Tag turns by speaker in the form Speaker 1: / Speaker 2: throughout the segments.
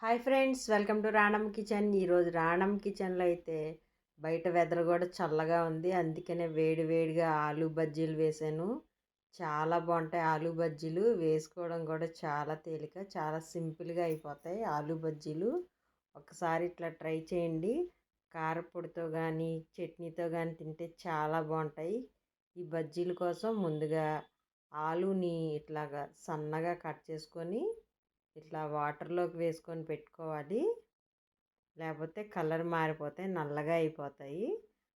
Speaker 1: Hi friends, welcome to రాణం kitchen. ఈరోజు రాణం కిచెన్లో అయితే బయట వెదర్ కూడా చల్లగా ఉంది. అందుకనే వేడి వేడిగా ఆలూ బజ్జీలు వేసాను. చాలా బాగుంటాయి ఆలూ బజ్జీలు. వేసుకోవడం కూడా చాలా తేలిక, చాలా సింపుల్గా అయిపోతాయి ఆలూ బజ్జీలు. ఒకసారి ఇట్లా ట్రై చేయండి. కారపొడితో కానీ చట్నీతో కానీ తింటే చాలా బాగుంటాయి. ఈ బజ్జీల కోసం ముందుగా ఆలూని ఇట్లాగా సన్నగా కట్ చేసుకొని ఇట్లా వాటర్లోకి వేసుకొని పెట్టుకోవాలి. లేకపోతే కలర్ మారిపోతాయి, నల్లగా అయిపోతాయి.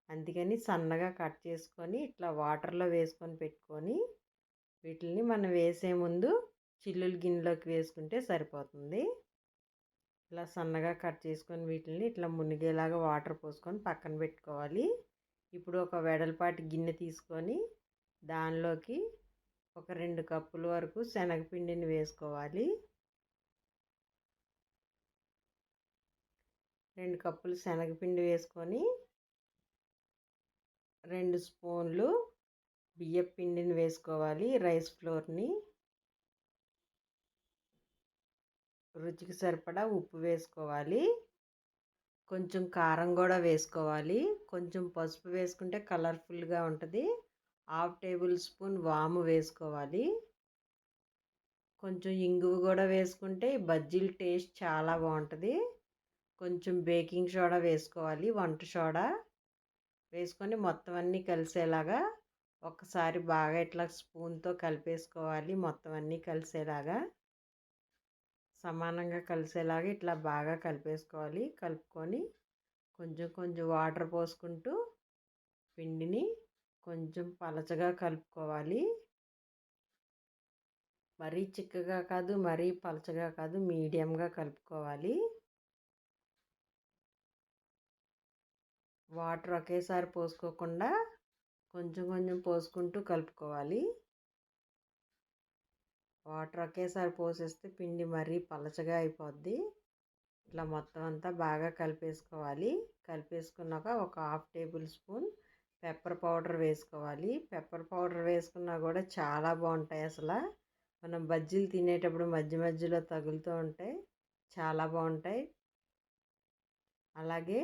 Speaker 1: అందుకని సన్నగా కట్ చేసుకొని ఇట్లా వాటర్లో వేసుకొని పెట్టుకొని వీటిని మనం వేసే ముందు చిల్లులు గిన్నెలోకి వేసుకుంటే సరిపోతుంది. ఇలా సన్నగా కట్ చేసుకొని వీటిని ఇట్లా మునిగేలాగా వాటర్ పోసుకొని పక్కన పెట్టుకోవాలి. ఇప్పుడు ఒక వెడల్పాటి గిన్నె తీసుకొని దానిలోకి ఒక 2 కప్పుల వరకు శనగపిండిని వేసుకోవాలి. 2 కప్పులు శనగపిండి వేసుకొని 2 స్పూన్లు బియ్యపు పిండిని వేసుకోవాలి. రైస్ ఫ్లోర్ని, రుచికి సరిపడా ఉప్పు వేసుకోవాలి. కొంచెం కారం కూడా వేసుకోవాలి. కొంచెం పసుపు వేసుకుంటే కలర్ఫుల్గా ఉంటుంది. 1/2 టేబుల్ స్పూన్ వాము వేసుకోవాలి. కొంచెం ఇంగువ కూడా వేసుకుంటే బజ్జీల టేస్ట్ చాలా బాగుంటుంది. కొంచెం బేకింగ్ సోడా వేసుకోవాలి, వంట సోడా వేసుకొని మొత్తం అన్నీ కలిసేలాగా ఒకసారి బాగా ఇట్లా స్పూన్తో కలిపేసుకోవాలి. మొత్తం అన్నీ కలిసేలాగా సమానంగా కలిసేలాగా ఇట్లా బాగా కలిపేసుకోవాలి. కలుపుకొని కొంచెం కొంచెం వాటర్ పోసుకుంటూ పిండిని కొంచెం పలచగా కలుపుకోవాలి. మరీ చిక్కగా కాదు, మరీ పలచగా కాదు, మీడియంగా కలుపుకోవాలి. వాటర్ ఒకేసారి పోసుకోకుండా కొంచెం కొంచెం పోసుకుంటూ కలుపుకోవాలి. వాటర్ ఒకేసారి పోసేస్తే పిండి మరీ పలచగా అయిపోద్ది. ఇట్లా మొత్తం అంతా బాగా కలిపేసుకోవాలి. కలిపేసుకున్నాక ఒక 1/2 టేబుల్ స్పూన్ పెప్పర్ పౌడర్ వేసుకోవాలి. పెప్పర్ పౌడర్ వేసుకున్నా కూడా చాలా బాగుంటాయి. అసలు మనం బజ్జీలు తినేటప్పుడు మధ్య మధ్యలో తగులుతూ ఉంటాయి, చాలా బాగుంటాయి. అలాగే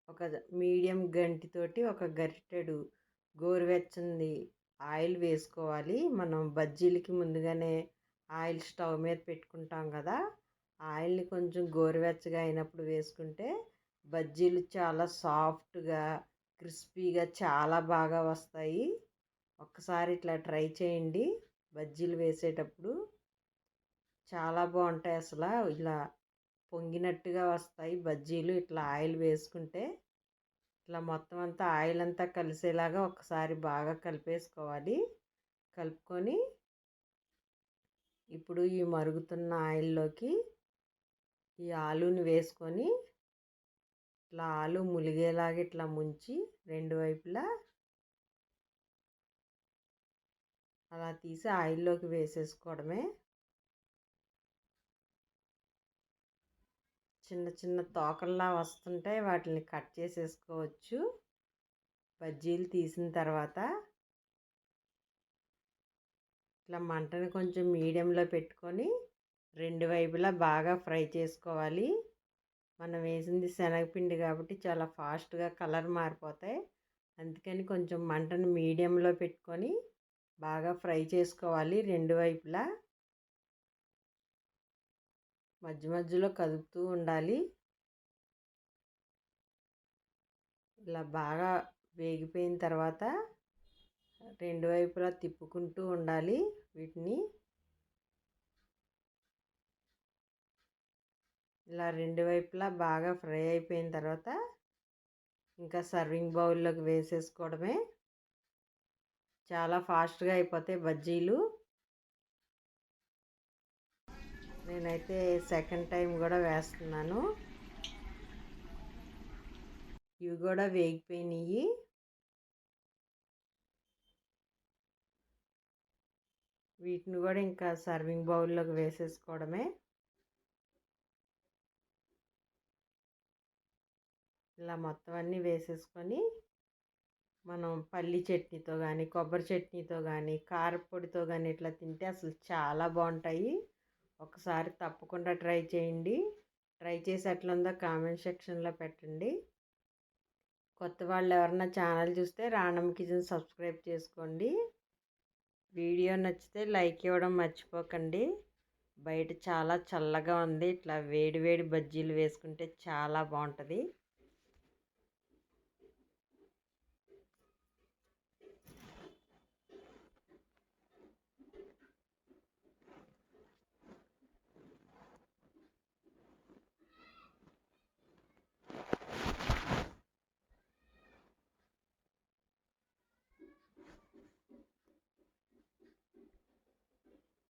Speaker 1: ఒక మీడియం గంటితోటి ఒక గరిటెడు గోరువెచ్చని ఆయిల్ వేసుకోవాలి. మనం బజ్జీలకి ముందుగానే ఆయిల్ స్టవ్ మీద పెట్టుకుంటాం కదా, ఆయిల్ని కొంచెం గోరువెచ్చగా అయినప్పుడు వేసుకుంటే బజ్జీలు చాలా సాఫ్ట్గా క్రిస్పీగా చాలా బాగా వస్తాయి. ఒక్కసారి ఇట్లా ట్రై చేయండి. బజ్జీలు వేసేటప్పుడు చాలా బాగుంటాయి. అసలు ఇలా పొంగినట్టుగా వస్తాయి బజ్జీలు ఇట్లా ఆయిల్ వేసుకుంటే. ఇట్లా మొత్తం అంతా ఆయిల్ అంతా కలిసేలాగా ఒకసారి బాగా కలిపేసుకోవాలి. కలుపుకొని ఇప్పుడు ఈ మరుగుతున్న ఆయిల్లోకి ఈ ఆలూని వేసుకొని ఇట్లా ఆలు ములిగేలాగా ఇట్లా ముంచి రెండు వైపులా అలా తీసి ఆయిల్లోకి వేసేసుకోవడమే. చిన్న చిన్న తోకల్లా వస్తుంటాయి, వాటిని కట్ చేసేసుకోవచ్చు. బజ్జీలు తీసిన తర్వాత ఇట్లా మంటని కొంచెం మీడియంలో పెట్టుకొని రెండు వైపులా బాగా ఫ్రై చేసుకోవాలి. మనం వేసింది శనగపిండి కాబట్టి చాలా ఫాస్ట్గా కలర్ మారిపోతాయి. అందుకని కొంచెం మంటను మీడియంలో పెట్టుకొని బాగా ఫ్రై చేసుకోవాలి. రెండు వైపులా మధ్య మధ్యలో కదుపుతూ ఉండాలి. ఇలా బాగా వేగిపోయిన తర్వాత రెండు వైపులా తిప్పుకుంటూ ఉండాలి. వీటిని ఇలా రెండు వైపులా బాగా ఫ్రై అయిపోయిన తర్వాత ఇంకా సర్వింగ్ బౌల్లోకి వేసేసుకోవడమే. చాలా ఫాస్ట్గా అయిపోతాయి బజ్జీలు. నేనైతే సెకండ్ టైం కూడా వేస్తున్నాను. ఇవి కూడా వేగిపోయినాయి. వీటిని కూడా ఇంకా సర్వింగ్ బౌల్లోకి వేసేసుకోవడమే. ఇలా మొత్తం అన్నీ వేసేసుకొని మనం పల్లి చట్నీతో కానీ కొబ్బరి చట్నీతో కానీ కారపొడితో కానీ ఇట్లా తింటే అసలు చాలా బాగుంటాయి. ఒకసారి తప్పకుండా ట్రై చేయండి. ట్రై చేసి ఎట్లుందో కామెంట్ సెక్షన్లో పెట్టండి. కొత్త వాళ్ళు ఎవరన్నా ఛానల్ చూస్తే రాణం కిచెన్ సబ్స్క్రైబ్ చేసుకోండి. వీడియో నచ్చితే లైక్ ఇవ్వడం మర్చిపోకండి. బయట చాలా చల్లగా ఉంది. ఇట్లా వేడి వేడి బజ్జీలు వేసుకుంటే చాలా బాగుంటుంది.